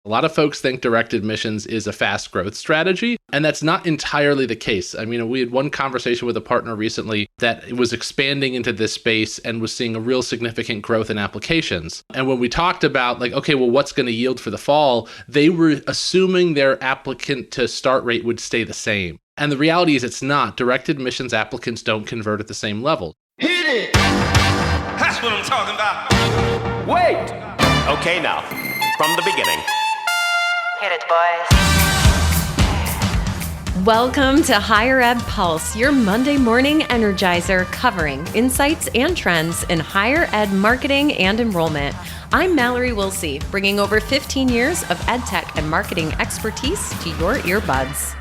A lot of folks think direct admissions is a fast growth strategy, and that's not entirely the case. I mean, we had one conversation with a partner recently that was expanding into this space and was seeing a real significant growth in applications. And when we talked about like, okay, well, what's going to yield for the fall, they were assuming their applicant to start rate would stay the same. And the reality is it's not. Direct admissions applicants don't convert at the same level. Hit it! That's what I'm talking about. Wait! Okay, now, from the beginning. Hit it, boys. Welcome to Higher Ed Pulse, your Monday morning energizer covering insights and trends in higher ed marketing and enrollment. I'm Mallory Wilsey, bringing over 15 years of ed tech and marketing expertise to your earbuds.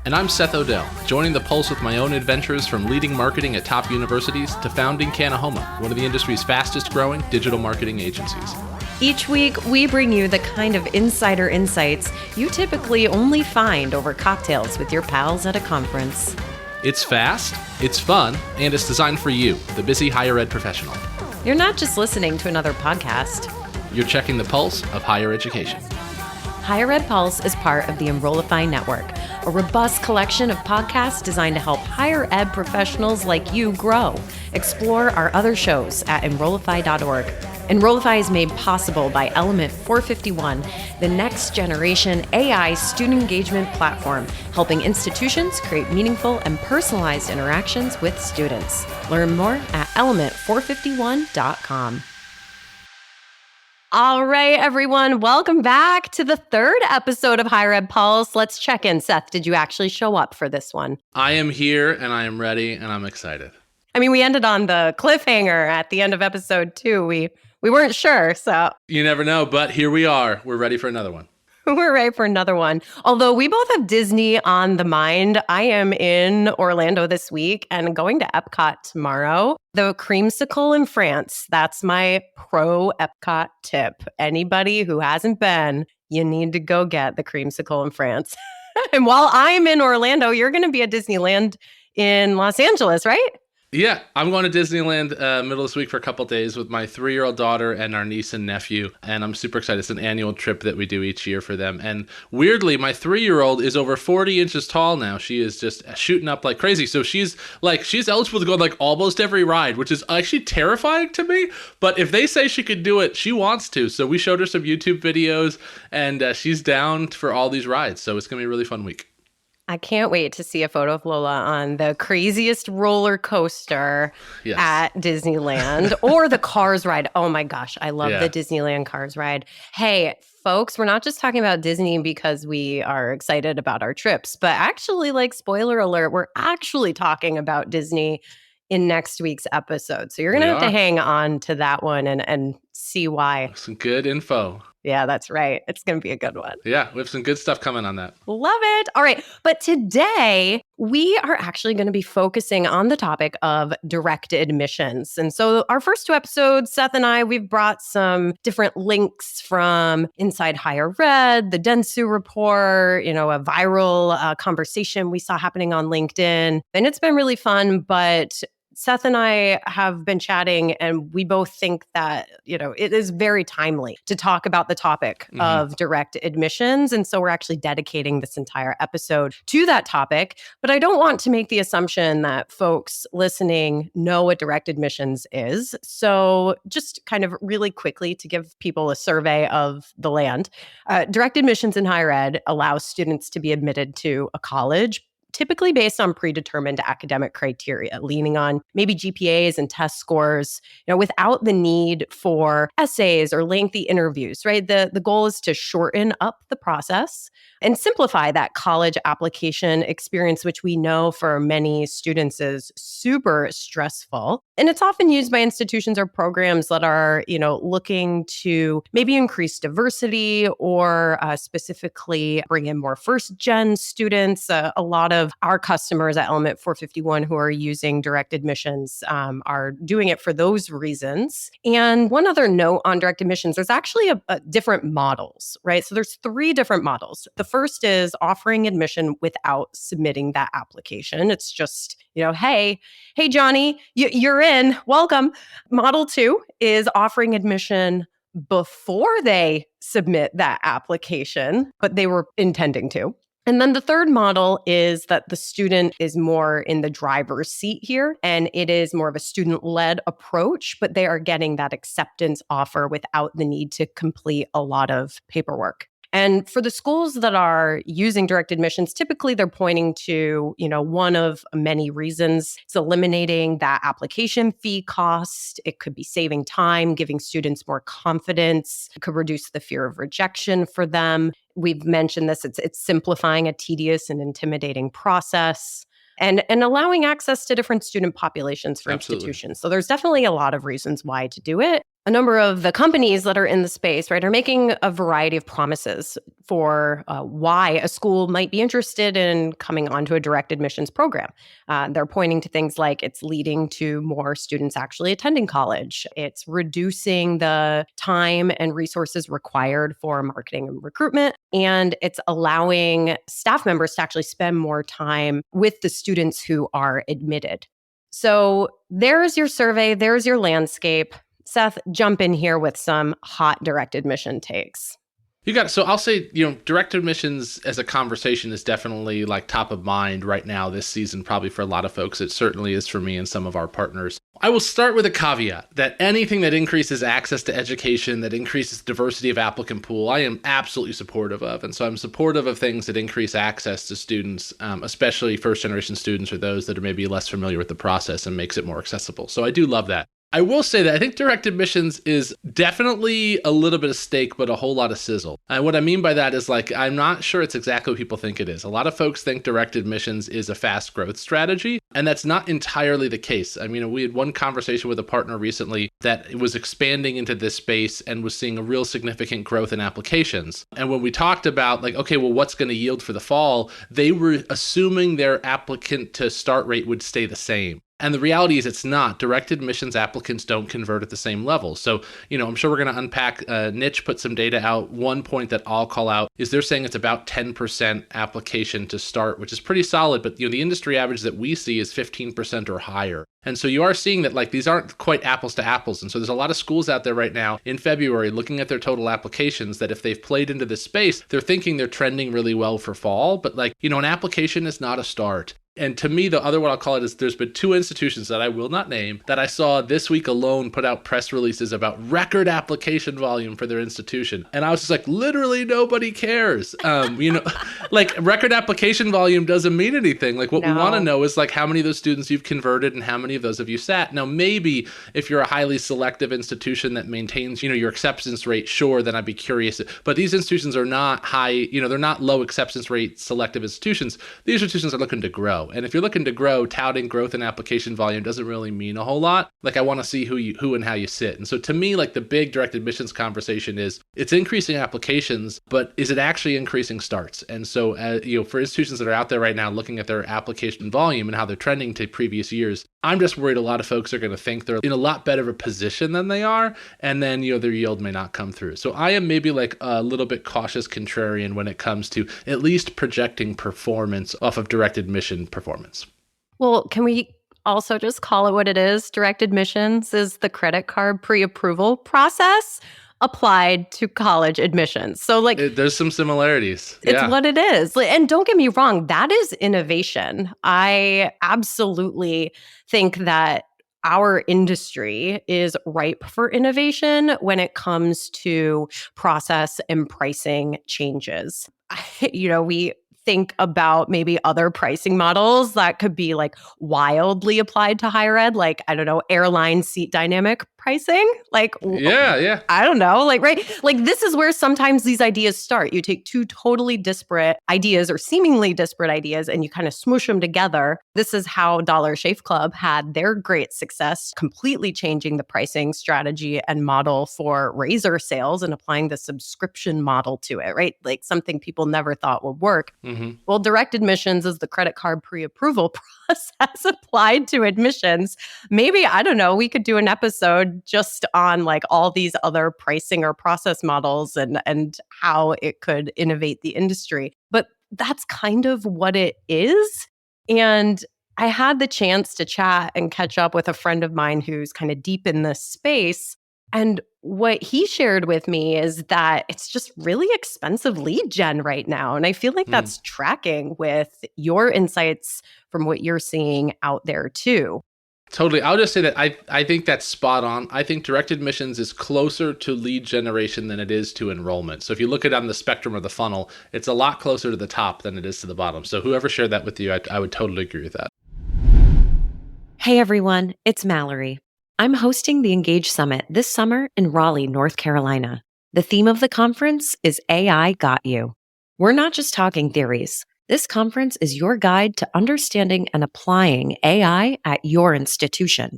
And I'm Seth Odell, joining the Pulse with my own adventures from leading marketing at top universities to founding Kanahoma, one of the industry's fastest growing digital marketing agencies. Each week, we bring you the kind of insider insights you typically only find over cocktails with your pals at a conference. It's fast, it's fun, and it's designed for you, the busy higher ed professional. You're not just listening to another podcast. You're checking the pulse of higher education. Higher Ed Pulse is part of the Enrollify Network, a robust collection of podcasts designed to help higher ed professionals like you grow. Explore our other shows at enrollify.org. Enrollify is made possible by Element 451, the next generation AI student engagement platform, helping institutions create meaningful and personalized interactions with students. Learn more at element451.com. All right, everyone, welcome back to the third episode of Higher Ed Pulse. Let's check in. Seth, did you actually show up for this one? I am here and I am ready and I'm excited. I mean, we ended on the cliffhanger at the end of episode 2. We weren't sure, so. You never know, but here we are. We're ready for another one. We're ready for another one. Although we both have Disney on the mind. I am in Orlando this week and going to Epcot tomorrow. The creamsicle in France. That's my pro Epcot tip. Anybody who hasn't been, you need to go get the creamsicle in France. And while I'm in Orlando, you're going to be at Disneyland in Los Angeles, right? Yeah, I'm going to Disneyland middle of this week for a couple of days with my 3-year-old daughter and our niece and nephew. And I'm super excited. It's an annual trip that we do each year for them. And weirdly, my 3-year-old is over 40 inches tall now. She is just shooting up like crazy. So she's eligible to go on like almost every ride, which is actually terrifying to me. But if they say she could do it, she wants to. So we showed her some YouTube videos and she's down for all these rides. So it's going to be a really fun week. I can't wait to see a photo of Lola on the craziest roller coaster at Disneyland or the Cars ride. Oh my gosh, I love the Disneyland Cars ride. Hey, folks, we're not just talking about Disney because we are excited about our trips, but actually, like, spoiler alert, we're actually talking about Disney in next week's episode. So you're going to have to hang on to that one and see why. Some good info. Yeah, that's right. It's going to be a good one. Yeah, we have some good stuff coming on that. Love it. All right. But today, we are actually going to be focusing on the topic of direct admissions. And so our first 2 episodes, Seth and I, we've brought some different links from Inside Higher Ed, the Dentsu report, a viral conversation we saw happening on LinkedIn. And it's been really fun, but Seth and I have been chatting and we both think that, it is very timely to talk about the topic of direct admissions. And so we're actually dedicating this entire episode to that topic. But I don't want to make the assumption that folks listening know what direct admissions is. So just kind of really quickly to give people a survey of the land, direct admissions in higher ed allows students to be admitted to a college, typically based on predetermined academic criteria, leaning on maybe GPAs and test scores, without the need for essays or lengthy interviews, right? The goal is to shorten up the process and simplify that college application experience, which we know for many students is super stressful. And it's often used by institutions or programs that are, looking to maybe increase diversity or specifically bring in more first-gen students. A lot of our customers at Element 451 who are using direct admissions are doing it for those reasons. And one other note on direct admissions, there's actually a different models, right? So there's 3 different models. The first is offering admission without submitting that application. It's just, hey, Johnny, you're in, welcome. Model 2 is offering admission before they submit that application, but they were intending to. And then the third model is that the student is more in the driver's seat here, and it is more of a student-led approach, but they are getting that acceptance offer without the need to complete a lot of paperwork. And for the schools that are using direct admissions, typically they're pointing to, one of many reasons. It's eliminating that application fee cost. It could be saving time, giving students more confidence. It could reduce the fear of rejection for them. We've mentioned this. It's simplifying a tedious and intimidating process. And allowing access to different student populations for Absolutely. institutions. So there's definitely a lot of reasons why to do it. A number of the companies that are in the space, right, are making a variety of promises for why a school might be interested in coming onto a direct admissions program. They're pointing to things like it's leading to more students actually attending college. It's reducing the time and resources required for marketing and recruitment. And it's allowing staff members to actually spend more time with the students who are admitted. So there's your survey. There's your landscape. Seth, jump in here with some hot direct admission takes. You got it. So I'll say, direct admissions as a conversation is definitely like top of mind right now this season, probably for a lot of folks. It certainly is for me and some of our partners. I will start with a caveat that anything that increases access to education, that increases diversity of applicant pool, I am absolutely supportive of. And so I'm supportive of things that increase access to students, especially first generation students or those that are maybe less familiar with the process and makes it more accessible. So I do love that. I will say that I think direct admissions is definitely a little bit of steak, but a whole lot of sizzle. And what I mean by that is I'm not sure it's exactly what people think it is. A lot of folks think direct admissions is a fast growth strategy, and that's not entirely the case. I mean, we had one conversation with a partner recently that was expanding into this space and was seeing a real significant growth in applications. And when we talked about okay, well, what's going to yield for the fall, they were assuming their applicant to start rate would stay the same. And the reality is it's not. Direct admissions applicants don't convert at the same level. So, I'm sure we're going to unpack. Niche put some data out. One point that I'll call out is they're saying it's about 10% application to start, which is pretty solid. But, the industry average that we see is 15% or higher. And so you are seeing that these aren't quite apples to apples. And so there's a lot of schools out there right now in February looking at their total applications that if they've played into this space, they're thinking they're trending really well for fall. But an application is not a start. And to me, the other one I'll call it is there's been two institutions that I will not name that I saw this week alone put out press releases about record application volume for their institution. And I was just literally nobody cares. Record application volume doesn't mean anything. What we want to know is how many of those students you've converted and how many of those have you sat. Now, maybe if you're a highly selective institution that maintains, your acceptance rate, sure, then I'd be curious. But these institutions are not high, they're not low acceptance rate selective institutions. These institutions are looking to grow. And if you're looking to grow, touting growth in application volume doesn't really mean a whole lot. I want to see who and how you sit. And so to me, the big direct admissions conversation is it's increasing applications, but is it actually increasing starts? And so, for institutions that are out there right now looking at their application volume and how they're trending to previous years, I'm just worried a lot of folks are going to think they're in a lot better of a position than they are. And then, their yield may not come through. So I am maybe a little bit cautious contrarian when it comes to at least projecting performance off of direct admission performance. Well, can we also just call it what it is? Direct admissions is the credit card pre-approval process applied to college admissions. So there's some similarities. It's what it is. And don't get me wrong, that is innovation. I absolutely think that our industry is ripe for innovation when it comes to process and pricing changes. We think about maybe other pricing models that could be wildly applied to higher ed, I don't know, airline seat dynamic pricing. Yeah. I don't know, right? This is where sometimes these ideas start. You take two totally disparate ideas or seemingly disparate ideas and you kind of smoosh them together. This is how Dollar Shave Club had their great success, completely changing the pricing strategy and model for razor sales and applying the subscription model to it, right? Something people never thought would work. Mm-hmm. Well, direct admissions is the credit card pre-approval process applied to admissions. Maybe, I don't know, we could do an episode just on all these other pricing or process models and how it could innovate the industry. But that's kind of what it is. And I had the chance to chat and catch up with a friend of mine who's kind of deep in this space. And what he shared with me is that it's just really expensive lead gen right now. And I feel like that's tracking with your insights from what you're seeing out there too. Totally. I'll just say that I think that's spot on. I think direct admissions is closer to lead generation than it is to enrollment. So if you look at it on the spectrum of the funnel, it's a lot closer to the top than it is to the bottom. So whoever shared that with you, I would totally agree with that. Hey everyone, it's Mallory. I'm hosting the Engage Summit this summer in Raleigh, North Carolina. The theme of the conference is AI Got You. We're not just talking theories. This conference is your guide to understanding and applying AI at your institution.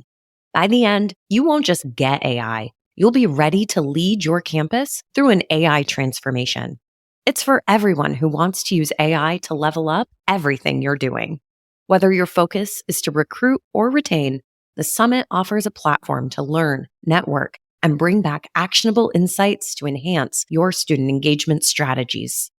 By the end, you won't just get AI. You'll be ready to lead your campus through an AI transformation. It's for everyone who wants to use AI to level up everything you're doing. Whether your focus is to recruit or retain, the summit offers a platform to learn, network, and bring back actionable insights to enhance your student engagement strategies.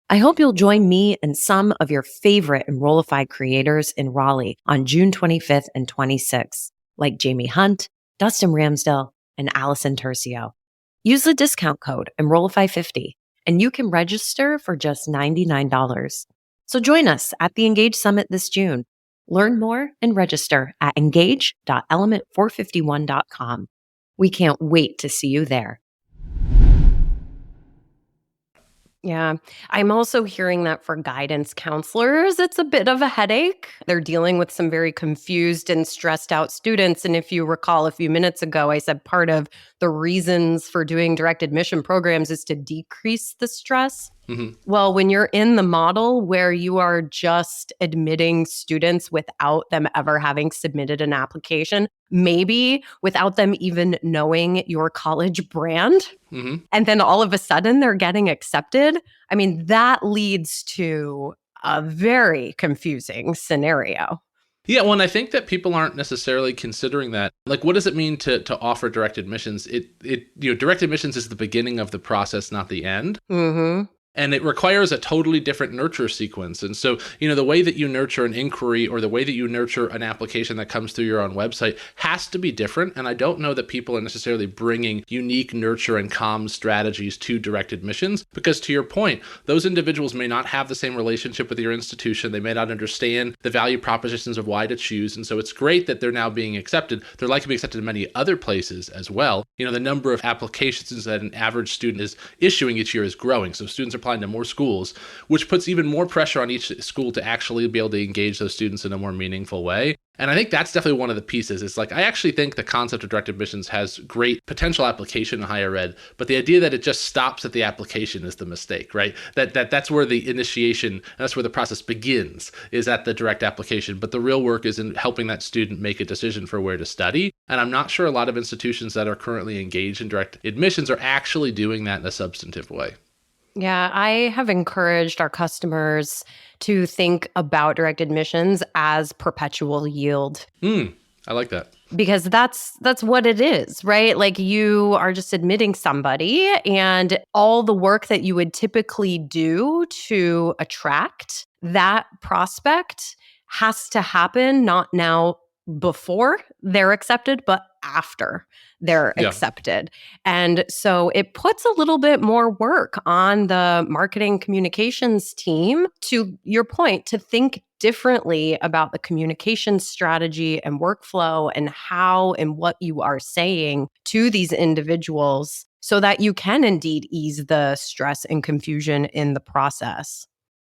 I hope you'll join me and some of your favorite Enrollify creators in Raleigh on June 25th and 26th, like Jamie Hunt, Dustin Ramsdell, and Allison Tercio. Use the discount code Enrollify50, and you can register for just $99. So join us at the Engage Summit this June. Learn more and register at engage.element451.com. We can't wait to see you there. Yeah. I'm also hearing that for guidance counselors, it's a bit of a headache. They're dealing with some very confused and stressed out students. And if you recall a few minutes ago, I said part of the reasons for doing direct admission programs is to decrease the stress. Well, when you're in the model where you are just admitting students without them ever having submitted an application, maybe without them even knowing your college brand, and then all of a sudden they're getting accepted, I mean, that leads to a very confusing scenario. Yeah, well, and I think that people aren't necessarily considering that. Like, what does it mean to offer direct admissions? Direct admissions is the beginning of the process, not the end. And it requires a totally different nurture sequence. And so, the way that you nurture an inquiry or the way that you nurture an application that comes through your own website has to be different. And I don't know that people are necessarily bringing unique nurture and comms strategies to direct admissions, because to your point, those individuals may not have the same relationship with your institution. They may not understand the value propositions of why to choose. And so it's great that they're now being accepted. They're likely to be accepted in many other places as well. The number of applications that an average student is issuing each year is growing. So students are applying to more schools, which puts even more pressure on each school to actually be able to engage those students in a more meaningful way. And I think that's definitely one of the pieces. It's like, I actually think the concept of direct admissions has great potential application in higher ed, but the idea that it just stops at the application is the mistake, right? That's where the initiation, and that's where the process begins, is at the direct application. But the real work is in helping that student make a decision for where to study. And I'm not sure a lot of institutions that are currently engaged in direct admissions are actually doing that in a substantive way. Yeah, I have encouraged our customers to think about direct admissions as perpetual yield. I like that. Because that's what it is, right? Like, you are just admitting somebody, and all the work that you would typically do to attract that prospect has to happen not now before they're accepted, but after they're accepted. And so it puts a little bit more work on the marketing communications team, to your point, to think differently about the communication strategy and workflow and how and what you are saying to these individuals so that you can indeed ease the stress and confusion in the process.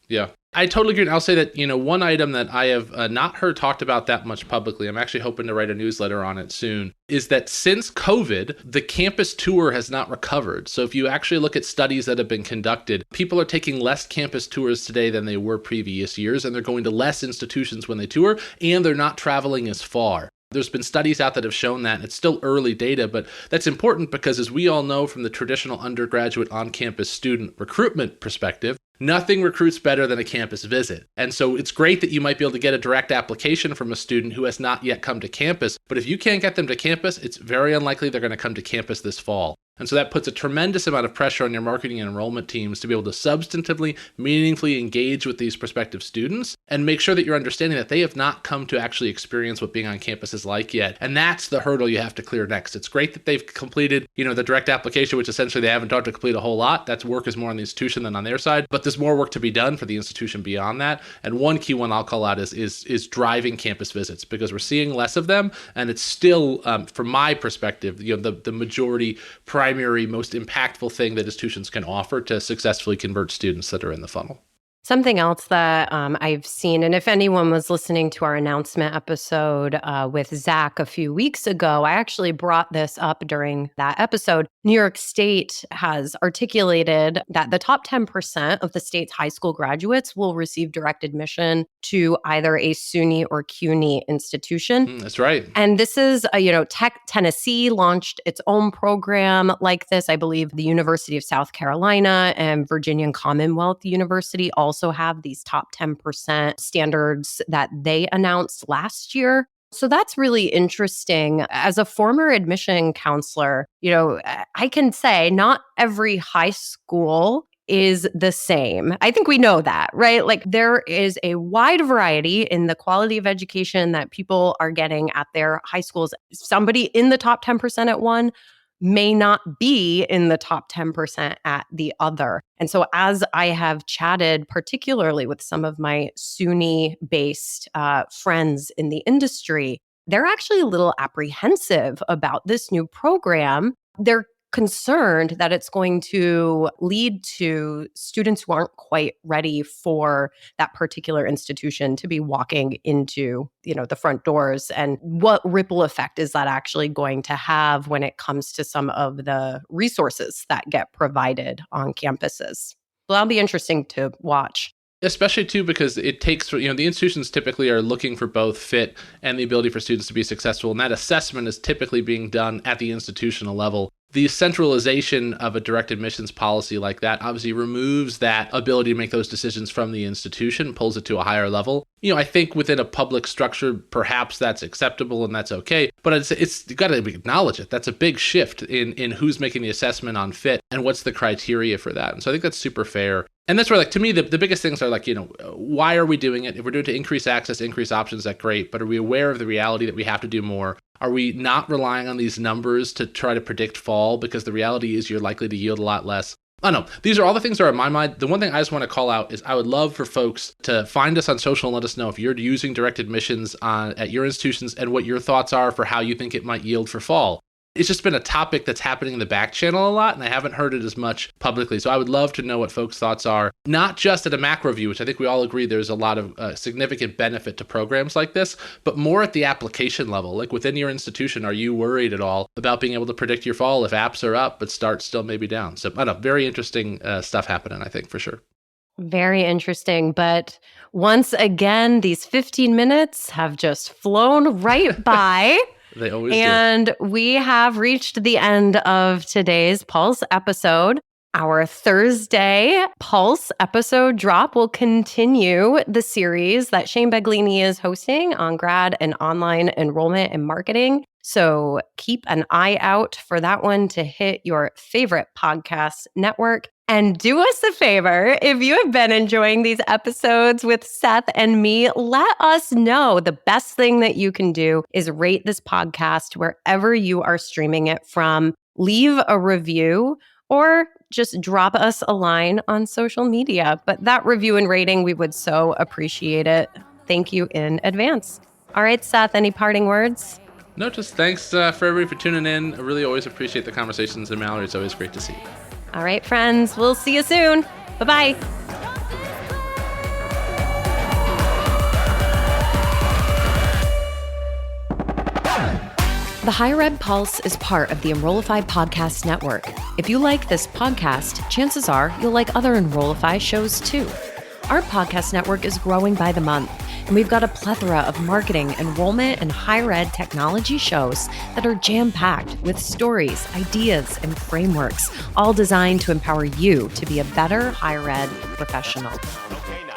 Yeah, I totally agree. And I'll say that, one item that I have not heard talked about that much publicly, I'm actually hoping to write a newsletter on it soon, is that since COVID, the campus tour has not recovered. So if you actually look at studies that have been conducted, people are taking less campus tours today than they were previous years, and they're going to less institutions when they tour, and they're not traveling as far. There's been studies out that have shown that. It's still early data, but that's important because, as we all know from the traditional undergraduate on-campus student recruitment perspective, nothing recruits better than a campus visit. And so it's great that you might be able to get a direct application from a student who has not yet come to campus, but if you can't get them to campus, it's very unlikely they're going to come to campus this fall. And so that puts a tremendous amount of pressure on your marketing and enrollment teams to be able to substantively, meaningfully engage with these prospective students and make sure that you're understanding that they have not come to actually experience what being on campus is like yet. And that's the hurdle you have to clear next. It's great that they've completed, the direct application, which essentially they haven't done to complete a whole lot. That work is more on the institution than on their side, but there's more work to be done for the institution beyond that. And one key one I'll call out is driving campus visits, because we're seeing less of them. And it's still, from my perspective, the majority, primary, most impactful thing that institutions can offer to successfully convert students that are in the funnel. Something else that I've seen, and if anyone was listening to our announcement episode with Zach a few weeks ago, I actually brought this up during that episode. New York State has articulated that the top 10% of the state's high school graduates will receive direct admission to either a SUNY or CUNY institution. That's right. And this is, Tennessee launched its own program like this. I believe the University of South Carolina and Virginia and Commonwealth University also have these top 10% standards that they announced last year. So that's really interesting. As a former admission counselor, I can say not every high school is the same. I think we know that, right? Like there is a wide variety in the quality of education that people are getting at their high schools. Somebody in the top 10% at one may not be in the top 10% at the other. And so as I have chatted particularly with some of my SUNY-based friends in the industry, they're actually a little apprehensive about this new program. They're concerned that it's going to lead to students who aren't quite ready for that particular institution to be walking into, the front doors. And what ripple effect is that actually going to have when it comes to some of the resources that get provided on campuses? So that'll be interesting to watch. Especially too, because it takes, the institutions typically are looking for both fit and the ability for students to be successful. And that assessment is typically being done at the institutional level. The centralization of a direct admissions policy like that obviously removes that ability to make those decisions from the institution, pulls it to a higher level. I think within a public structure, perhaps that's acceptable and that's okay, but it's you got to acknowledge it. That's a big shift in who's making the assessment on fit and what's the criteria for that. And so I think that's super fair. And that's where, to me, the biggest things are why are we doing it? If we're doing it to increase access, increase options, that's great. But are we aware of the reality that we have to do more? Are we not relying on these numbers to try to predict fall? Because the reality is you're likely to yield a lot less. I don't know. These are all the things that are in my mind. The one thing I just want to call out is I would love for folks to find us on social and let us know if you're using direct admissions at your institutions and what your thoughts are for how you think it might yield for fall. It's just been a topic that's happening in the back channel a lot, and I haven't heard it as much publicly. So I would love to know what folks' thoughts are, not just at a macro view, which I think we all agree there's a lot of significant benefit to programs like this, but more at the application level. Like within your institution, are you worried at all about being able to predict your fall if apps are up, but starts still maybe down? So I don't know, very interesting stuff happening, I think, for sure. Very interesting. But once again, these 15 minutes have just flown right by. They always do. And we have reached the end of today's Pulse episode. Our Thursday Pulse episode drop will continue the series that Shane Beglini is hosting on grad and online enrollment and marketing. So keep an eye out for that one to hit your favorite podcast network. And do us a favor, if you have been enjoying these episodes with Seth and me, let us know. The best thing that you can do is rate this podcast wherever you are streaming it from. Leave a review or just drop us a line on social media. But that review and rating, we would so appreciate it. Thank you in advance. All right, Seth, any parting words? No, just thanks for everybody for tuning in. I really always appreciate the conversations, and Mallory, it's always great to see you. All right, friends, we'll see you soon. Bye-bye. The Higher Ed Pulse is part of the Enrollify podcast network. If you like this podcast, chances are you'll like other Enrollify shows too. Our podcast network is growing by the month, and we've got a plethora of marketing, enrollment, and higher ed technology shows that are jam-packed with stories, ideas, and frameworks, all designed to empower you to be a better higher ed professional.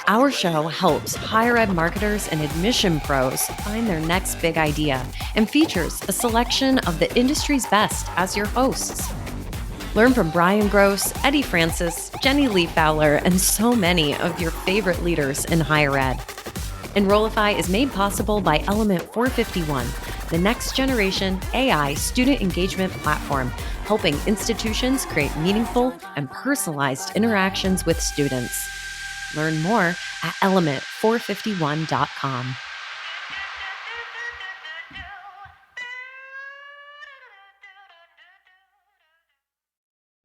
Our show helps higher ed marketers and admission pros find their next big idea and features a selection of the industry's best as your hosts. Learn from Brian Gross, Eddie Francis, Jenny Lee Fowler, and so many of your favorite leaders in higher ed. Enrollify is made possible by Element 451, the next generation AI student engagement platform, helping institutions create meaningful and personalized interactions with students. Learn more at element451.com.